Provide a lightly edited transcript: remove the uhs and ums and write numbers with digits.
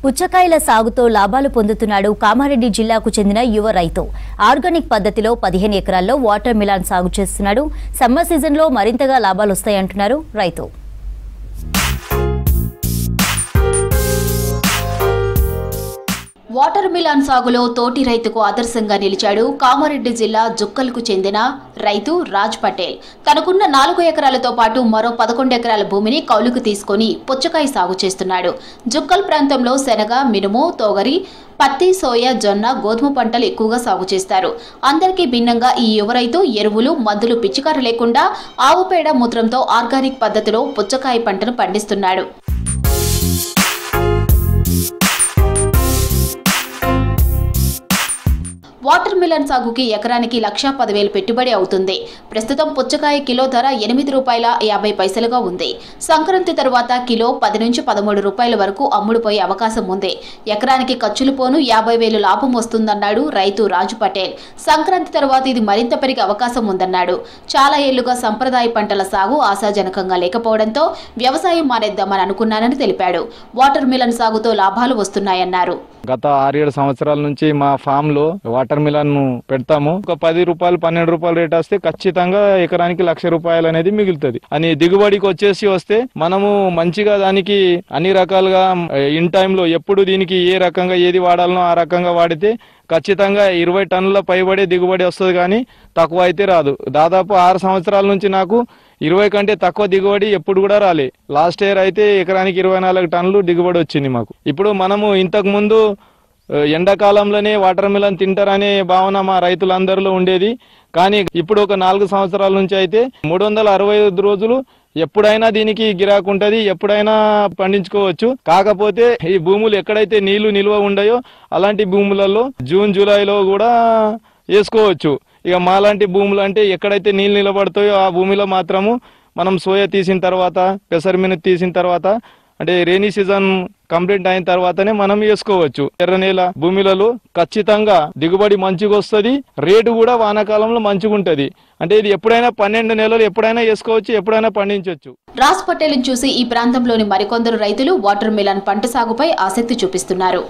పుచ్చకాయల సాగుతో లాభాలు పొందుతున్నాడు కామారెడ్డి జిల్లాకు చెందిన యువ రైతు. ఆర్గానిక్ పద్ధతిలో 15 ఎకరాల్లో వాటర్ మిలాన్ సాగు చేస్తున్నాడు. సమ్మర్ సీజన్లో మరింతగా లాభాలు వస్తాయంటున్నారు రైతు. వాటర్ మిలాన్ సాగులో తోటి రైతుకు ఆదర్శంగా నిలిచాడు కామారెడ్డి జిల్లా జుక్కల్కు చెందిన రైతు రాజ్ పటేల్. తనకున్న 4 ఎకరాలతో పాటు మరో 11 ఎకరాల భూమిని కౌలుకు తీసుకుని పుచ్చకాయ సాగు చేస్తున్నాడు. జుక్కల్ ప్రాంతంలో శనగ, మినుము, తోగరి, పత్తి, సోయా, జొన్న, గోధుమ పంటలు ఎక్కువగా సాగు చేస్తారు. అందరికీ భిన్నంగా ఈ యువ రైతు ఎరువులు, మందులు పిచికారు లేకుండా ఆవు పేడ, మూత్రంతో ఆర్గానిక్ పద్ధతిలో పుచ్చకాయ పంటను పండిస్తున్నాడు. వాటర్ మిలన్ సాగుకి ఎకరానికి 1,10,000 పెట్టుబడి అవుతుంది. ప్రస్తుతం పుచ్చకాయ కిలో ధర ₹8.50గా ఉంది. సంక్రాంతి తర్వాత కిలో 10 నుంచి 13 రూపాయల వరకు అమ్ముడుపోయే అవకాశం ఉంది. ఎకరానికి ఖర్చులు పోను 50,000 లాభం వస్తుందన్నాడు రైతు రాజు పటేల్. సంక్రాంతి తర్వాత ఇది మరింత పెరిగే అవకాశం ఉందన్నాడు. చాలా ఏళ్లుగా సంప్రదాయ పంటల సాగు ఆశాజనకంగా లేకపోవడంతో వ్యవసాయం మానేద్దామని అనుకున్నానని తెలిపాడు. వాటర్ మిలన్ సాగుతో లాభాలు వస్తున్నాయన్నారు. గత 6-7 సంవత్సరాల నుంచి మా ఫామ్ లో వాటర్ మిలన్ పెడతాము. ఒక 10 రూపాయలు 12 రూపాయలు రేట్ వస్తే ఖచ్చితంగా ఎకరానికి ₹1,00,000 అనేది మిగులుతుంది అని దిగుబడికి వస్తే మనము మంచిగా దానికి అన్ని రకాలుగా ఇన్ టైంలో ఎప్పుడు దీనికి ఏ రకంగా ఏది వాడాలనో ఆ రకంగా వాడితే ఖచ్చితంగా 20 టన్నుల పైబడే దిగుబడి వస్తుంది, కానీ తక్కువ అయితే రాదు. దాదాపు 6 సంవత్సరాల నుంచి నాకు 20 కంటే తక్కువ దిగుబడి ఎప్పుడు కూడా రాలే. లాస్ట్ ఇయర్ అయితే ఎకరానికి 24 టన్నులు దిగుబడి వచ్చింది మాకు. ఇప్పుడు మనము ఇంతకు ముందు ఎండాకాలంలోనే వాటర్ మిలన్ తింటారనే భావన మా రైతులందరిలో ఉండేది. కానీ ఇప్పుడు ఒక 4 సంవత్సరాల నుంచి అయితే 365 రోజులు ఎప్పుడైనా దీనికి గిరాకు ఉంటుంది, ఎప్పుడైనా పండించుకోవచ్చు. కాకపోతే ఈ భూములు ఎక్కడైతే నీళ్లు నిల్వ ఉండయో అలాంటి భూములలో జూన్ జూలైలో కూడా వేసుకోవచ్చు. ఇక మాలాంటి భూములు అంటే ఎక్కడైతే నీళ్ళు నిలబడతాయో ఆ భూమిలో మాత్రము మనం సోయా తీసిన తర్వాత, పెసరమిను తీసిన తర్వాత, అంటే రైనీ సీజన్ కంప్లీట్ అయిన తర్వాతనే మనం వేసుకోవచ్చు. ఎర్ర నేల భూమిలలో ఖచ్చితంగా దిగుబడి మంచిగా వస్తుంది, రేటు కూడా వానాకాలంలో మంచిగా ఉంటది. అంటే ఇది ఎప్పుడైనా 12 నెలలు ఎప్పుడైనా వేసుకోవచ్చు, ఎప్పుడైనా పండించవచ్చు. రాజ్ పటేల్ చూసి ఈ ప్రాంతంలోని మరికొందరు రైతులు వాటర్ మిలన్ పంట సాగుపై ఆసక్తి చూపిస్తున్నారు.